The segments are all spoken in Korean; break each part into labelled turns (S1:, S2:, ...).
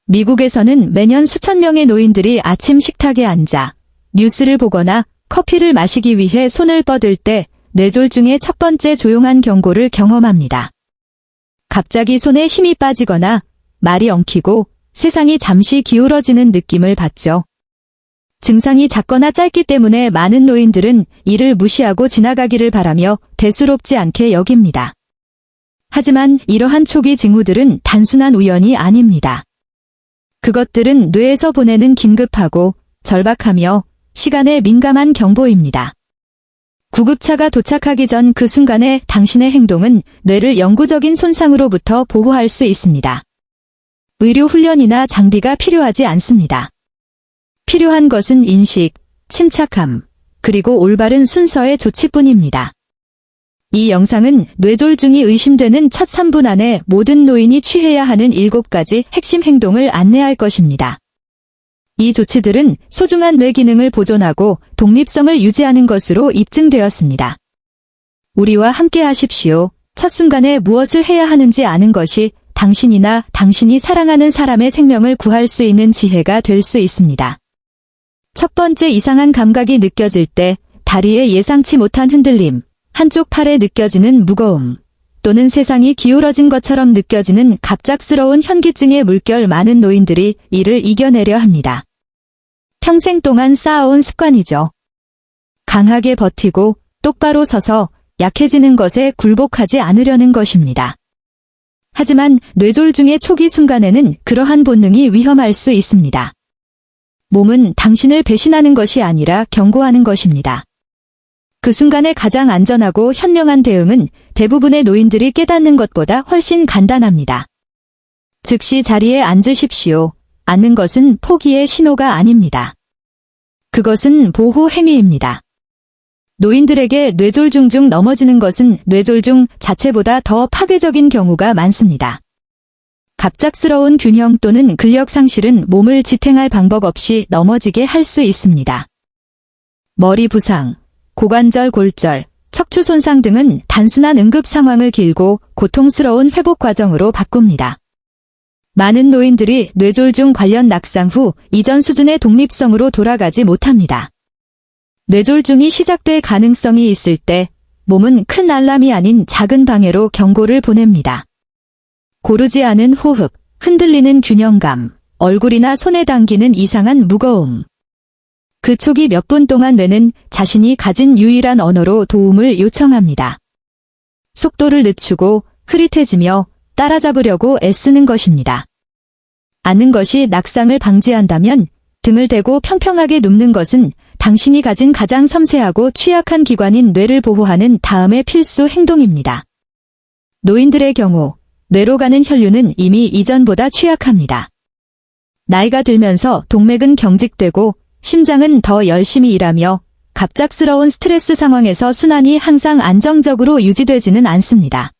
S1: 미국에서는 매년 수천 명의 노인들이 아침 식탁에 앉아 뉴스를 보거나 커피를 마시기 위해 손을 뻗을 때 뇌졸중의 첫 번째 조용한 경고를 경험합니다. 갑자기 손에 힘이 빠지거나 말이 엉키고 세상이 잠시 기울어지는 느낌을 받죠. 증상이 작거나 짧기 때문에 많은 노인들은 이를 무시하고 지나가기를 바라며 대수롭지 않게 여깁니다. 하지만 이러한 초기 징후들은 단순한 우연이 아닙니다. 그것들은 뇌에서 보내는 긴급하고 절박하며 시간에 민감한 경보입니다. 구급차가 도착하기 전 그 순간에 당신의 행동은 뇌를 영구적인 손상으로부터 보호할 수 있습니다. 의료 훈련이나 장비가 필요하지 않습니다. 필요한 것은 인식, 침착함, 그리고 올바른 순서의 조치뿐입니다. 이 영상은 뇌졸중이 의심되는 첫 3분 안에 모든 노인이 취해야 하는 7가지 핵심 행동을 안내할 것입니다. 이 조치들은 소중한 뇌 기능을 보존하고 독립성을 유지하는 것으로 입증되었습니다. 우리와 함께 하십시오. 첫 순간에 무엇을 해야 하는지 아는 것이 당신이나 당신이 사랑하는 사람의 생명을 구할 수 있는 지혜가 될 수 있습니다. 첫 번째, 이상한 감각이 느껴질 때 다리에 예상치 못한 흔들림, 한쪽 팔에 느껴지는 무거움, 또는 세상이 기울어진 것처럼 느껴지는 갑작스러운 현기증의 물결. 많은 노인들이 이를 이겨내려 합니다. 평생 동안 쌓아온 습관이죠. 강하게 버티고 똑바로 서서 약해지는 것에 굴복하지 않으려는 것입니다. 하지만 뇌졸중의 초기 순간에는 그러한 본능이 위험할 수 있습니다. 몸은 당신을 배신하는 것이 아니라 경고하는 것입니다. 그 순간에 가장 안전하고 현명한 대응은 대부분의 노인들이 깨닫는 것보다 훨씬 간단합니다. 즉시 자리에 앉으십시오. 앉는 것은 포기의 신호가 아닙니다. 그것은 보호 행위입니다. 노인들에게 뇌졸중 중 넘어지는 것은 뇌졸중 자체보다 더 파괴적인 경우가 많습니다. 갑작스러운 균형 또는 근력 상실은 몸을 지탱할 방법 없이 넘어지게 할 수 있습니다. 머리 부상, 고관절 골절, 척추 손상 등은 단순한 응급 상황을 길고 고통스러운 회복 과정으로 바꿉니다. 많은 노인들이 뇌졸중 관련 낙상 후 이전 수준의 독립성으로 돌아가지 못합니다. 뇌졸중이 시작될 가능성이 있을 때 몸은 큰 알람이 아닌 작은 방해로 경고를 보냅니다. 고르지 않은 호흡, 흔들리는 균형감, 얼굴이나 손에 당기는 이상한 무거움. 그 초기 몇 분 동안 뇌는 자신이 가진 유일한 언어로 도움을 요청합니다. 속도를 늦추고 흐릿해지며 따라잡으려고 애쓰는 것입니다. 앉는 것이 낙상을 방지한다면 등을 대고 평평하게 눕는 것은 당신이 가진 가장 섬세하고 취약한 기관인 뇌를 보호하는 다음의 필수 행동입니다. 노인들의 경우 뇌로 가는 혈류는 이미 이전보다 취약합니다. 나이가 들면서 동맥은 경직되고 심장은 더 열심히 일하며 갑작스러운 스트레스 상황에서 순환이 항상 안정적으로 유지되지는 않습니다.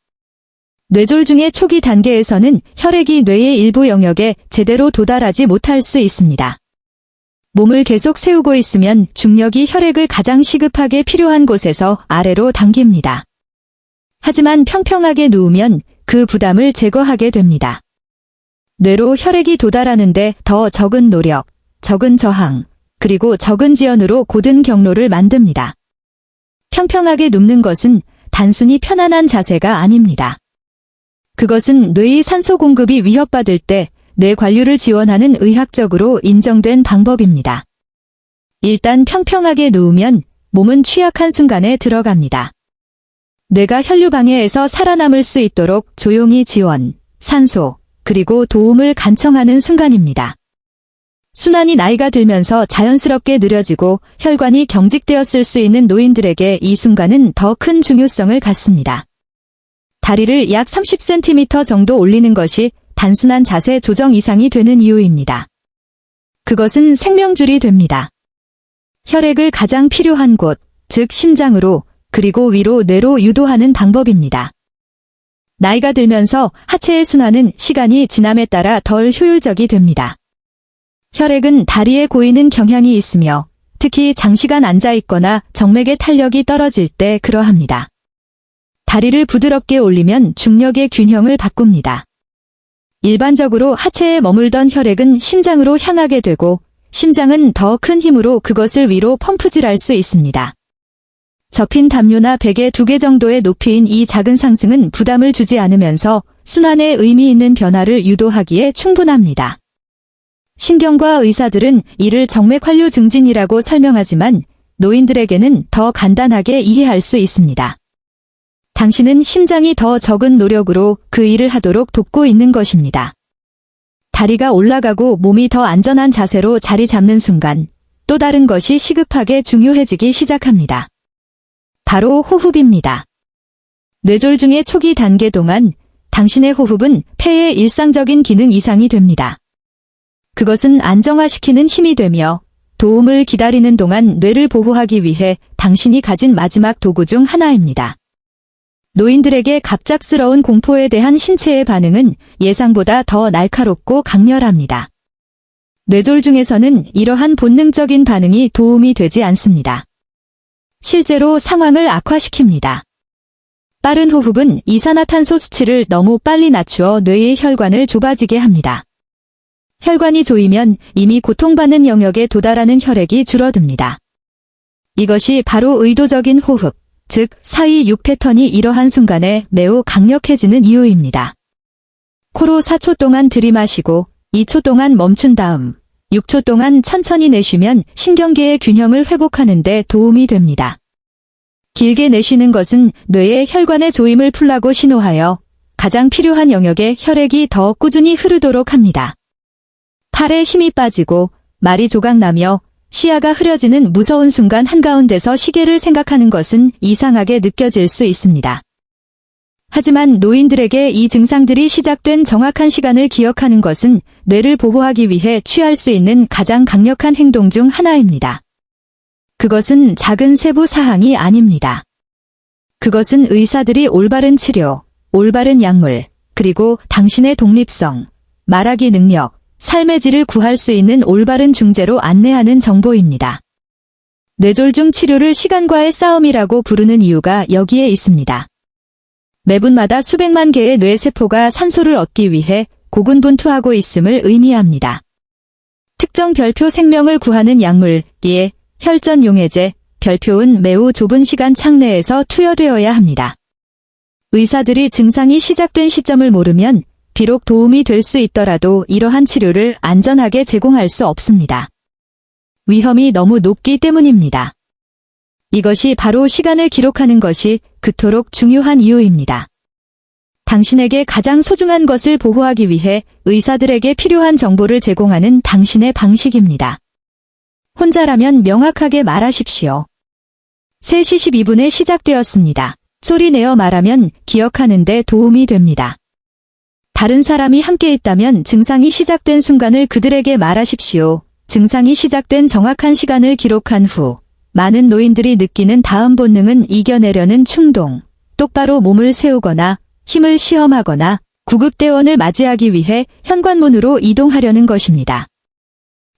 S1: 뇌졸중의 초기 단계에서는 혈액이 뇌의 일부 영역에 제대로 도달하지 못할 수 있습니다. 몸을 계속 세우고 있으면 중력이 혈액을 가장 시급하게 필요한 곳에서 아래로 당깁니다. 하지만 평평하게 누우면 그 부담을 제거하게 됩니다. 뇌로 혈액이 도달하는데 더 적은 노력, 적은 저항, 그리고 적은 지연으로 고든 경로를 만듭니다. 평평하게 눕는 것은 단순히 편안한 자세가 아닙니다. 그것은 뇌의 산소 공급이 위협받을 때 뇌 관류를 지원하는 의학적으로 인정된 방법입니다. 일단 평평하게 누우면 몸은 취약한 순간에 들어갑니다. 뇌가 혈류 방해에서 살아남을 수 있도록 조용히 지원, 산소, 그리고 도움을 간청하는 순간입니다. 순환이 나이가 들면서 자연스럽게 느려지고 혈관이 경직되었을 수 있는 노인들에게 이 순간은 더 큰 중요성을 갖습니다. 다리를 약 30cm 정도 올리는 것이 단순한 자세 조정 이상이 되는 이유입니다. 그것은 생명줄이 됩니다. 혈액을 가장 필요한 곳, 즉 심장으로, 그리고 위로 뇌로 유도하는 방법입니다. 나이가 들면서 하체의 순환은 시간이 지남에 따라 덜 효율적이 됩니다. 혈액은 다리에 고이는 경향이 있으며 특히 장시간 앉아있거나 정맥의 탄력이 떨어질 때 그러합니다. 다리를 부드럽게 올리면 중력의 균형을 바꿉니다. 일반적으로 하체에 머물던 혈액은 심장으로 향하게 되고 심장은 더 큰 힘으로 그것을 위로 펌프질할 수 있습니다. 접힌 담요나 베개 2개 정도의 높이인 이 작은 상승은 부담을 주지 않으면서 순환에 의미 있는 변화를 유도하기에 충분합니다. 신경과 의사들은 이를 정맥환류 증진이라고 설명하지만 노인들에게는 더 간단하게 이해할 수 있습니다. 당신은 심장이 더 적은 노력으로 그 일을 하도록 돕고 있는 것입니다. 다리가 올라가고 몸이 더 안전한 자세로 자리 잡는 순간 또 다른 것이 시급하게 중요해지기 시작합니다. 바로 호흡입니다. 뇌졸중의 초기 단계 동안 당신의 호흡은 폐의 일상적인 기능 이상이 됩니다. 그것은 안정화시키는 힘이 되며 도움을 기다리는 동안 뇌를 보호하기 위해 당신이 가진 마지막 도구 중 하나입니다. 노인들에게 갑작스러운 공포에 대한 신체의 반응은 예상보다 더 날카롭고 강렬합니다. 뇌졸중에서는 이러한 본능적인 반응이 도움이 되지 않습니다. 실제로 상황을 악화시킵니다. 빠른 호흡은 이산화탄소 수치를 너무 빨리 낮추어 뇌의 혈관을 좁아지게 합니다. 혈관이 조이면 이미 고통받는 영역에 도달하는 혈액이 줄어듭니다. 이것이 바로 의도적인 호흡, 즉 사이 6패턴이 이러한 순간에 매우 강력해지는 이유입니다. 코로 4초 동안 들이마시고 2초 동안 멈춘 다음 6초 동안 천천히 내쉬면 신경계의 균형을 회복하는 데 도움이 됩니다. 길게 내쉬는 것은 뇌의 혈관의 조임을 풀라고 신호하여 가장 필요한 영역에 혈액이 더 꾸준히 흐르도록 합니다. 팔에 힘이 빠지고 말이 조각나며 시야가 흐려지는 무서운 순간 한가운데서 시계를 생각하는 것은 이상하게 느껴질 수 있습니다. 하지만 노인들에게 이 증상들이 시작된 정확한 시간을 기억하는 것은 뇌를 보호하기 위해 취할 수 있는 가장 강력한 행동 중 하나입니다. 그것은 작은 세부 사항이 아닙니다. 그것은 의사들이 올바른 치료, 올바른 약물, 그리고 당신의 독립성, 말하기 능력, 삶의 질을 구할 수 있는 올바른 중재로 안내하는 정보입니다. 뇌졸중 치료를 시간과의 싸움이라고 부르는 이유가 여기에 있습니다. 매분마다 수백만 개의 뇌세포가 산소를 얻기 위해 고군분투하고 있음을 의미합니다. 특정 별표 생명을 구하는 약물, 예, 혈전 용해제, 별표은 매우 좁은 시간 창 내에서 투여되어야 합니다. 의사들이 증상이 시작된 시점을 모르면 비록 도움이 될 수 있더라도 이러한 치료를 안전하게 제공할 수 없습니다. 위험이 너무 높기 때문입니다. 이것이 바로 시간을 기록하는 것이 그토록 중요한 이유입니다. 당신에게 가장 소중한 것을 보호하기 위해 의사들에게 필요한 정보를 제공하는 당신의 방식입니다. 혼자라면 명확하게 말하십시오. 3시 12분에 시작되었습니다. 소리 내어 말하면 기억하는 데 도움이 됩니다. 다른 사람이 함께 있다면 증상이 시작된 순간을 그들에게 말하십시오. 증상이 시작된 정확한 시간을 기록한 후 많은 노인들이 느끼는 다음 본능은 이겨내려는 충동, 똑바로 몸을 세우거나 힘을 시험하거나 구급대원을 맞이하기 위해 현관문으로 이동하려는 것입니다.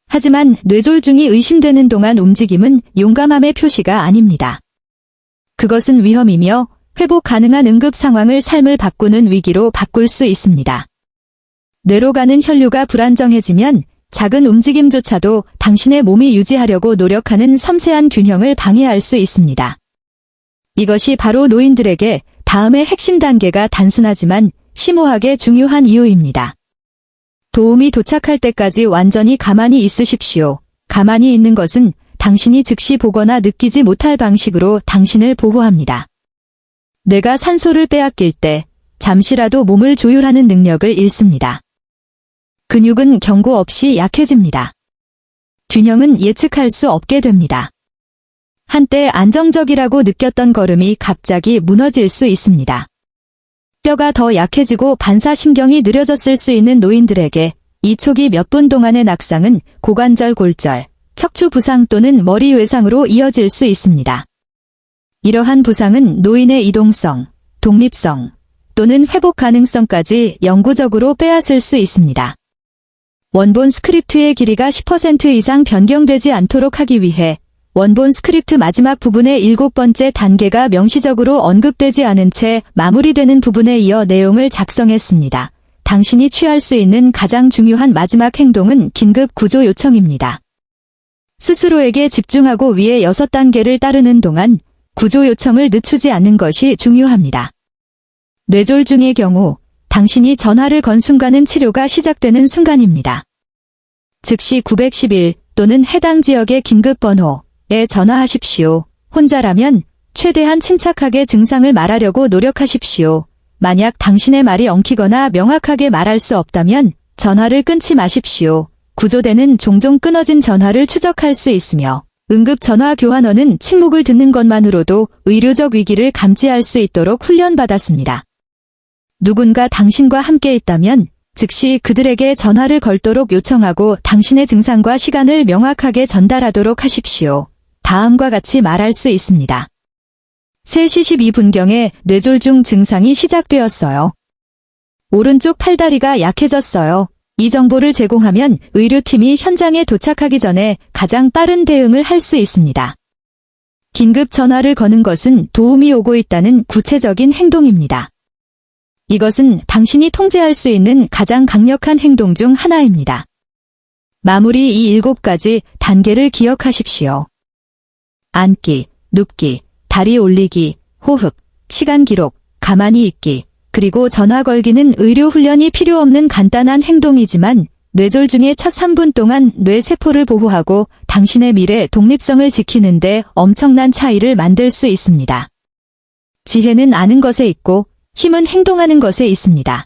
S1: 하지만 뇌졸중이 의심되는 동안 움직임은 용감함의 표시가 아닙니다. 그것은 위험이며 회복 가능한 응급 상황을 삶을 바꾸는 위기로 바꿀 수 있습니다. 뇌로 가는 혈류가 불안정해지면 작은 움직임조차도 당신의 몸이 유지하려고 노력하는 섬세한 균형을 방해할 수 있습니다. 이것이 바로 노인들에게 다음의 핵심 단계가 단순하지만 심오하게 중요한 이유입니다. 도움이 도착할 때까지 완전히 가만히 있으십시오. 가만히 있는 것은 당신이 즉시 보거나 느끼지 못할 방식으로 당신을 보호합니다. 뇌가 산소를 빼앗길 때 잠시라도 몸을 조율하는 능력을 잃습니다. 근육은 경고 없이 약해집니다. 균형은 예측할 수 없게 됩니다. 한때 안정적이라고 느꼈던 걸음이 갑자기 무너질 수 있습니다. 뼈가 더 약해지고 반사신경이 느려졌을 수 있는 노인들에게 이 초기 몇 분 동안의 낙상은 고관절 골절, 척추 부상 또는 머리 외상으로 이어질 수 있습니다. 이러한 부상은 노인의 이동성, 독립성 또는 회복 가능성까지 영구적으로 빼앗을 수 있습니다. 원본 스크립트의 길이가 10% 이상 변경되지 않도록 하기 위해 원본 스크립트 마지막 부분의 7번째 단계가 명시적으로 언급되지 않은 채 마무리되는 부분에 이어 내용을 작성했습니다. 당신이 취할 수 있는 가장 중요한 마지막 행동은 긴급 구조 요청입니다. 스스로에게 집중하고 위의 6단계를 따르는 동안 구조 요청을 늦추지 않는 것이 중요합니다. 뇌졸중의 경우 당신이 전화를 건 순간은 치료가 시작되는 순간입니다. 즉시 911 또는 해당 지역의 긴급번호에 전화하십시오. 혼자라면 최대한 침착하게 증상을 말하려고 노력하십시오. 만약 당신의 말이 엉키거나 명확하게 말할 수 없다면 전화를 끊지 마십시오. 구조대는 종종 끊어진 전화를 추적할 수 있으며 응급 전화 교환원은 침묵을 듣는 것만으로도 의료적 위기를 감지할 수 있도록 훈련받았습니다. 누군가 당신과 함께 있다면 즉시 그들에게 전화를 걸도록 요청하고 당신의 증상과 시간을 명확하게 전달하도록 하십시오. 다음과 같이 말할 수 있습니다. 3시 12분경에 뇌졸중 증상이 시작되었어요. 오른쪽 팔다리가 약해졌어요. 이 정보를 제공하면 의료팀이 현장에 도착하기 전에 가장 빠른 대응을 할 수 있습니다. 긴급 전화를 거는 것은 도움이 오고 있다는 구체적인 행동입니다. 이것은 당신이 통제할 수 있는 가장 강력한 행동 중 하나입니다. 마무리 이 7가지 단계를 기억하십시오. 앉기, 눕기, 다리 올리기, 호흡, 시간 기록, 가만히 있기, 그리고 전화 걸기는 의료 훈련이 필요 없는 간단한 행동이지만 뇌졸중의 첫 3분 동안 뇌세포를 보호하고 당신의 미래 독립성을 지키는 데 엄청난 차이를 만들 수 있습니다. 지혜는 아는 것에 있고 힘은 행동하는 것에 있습니다.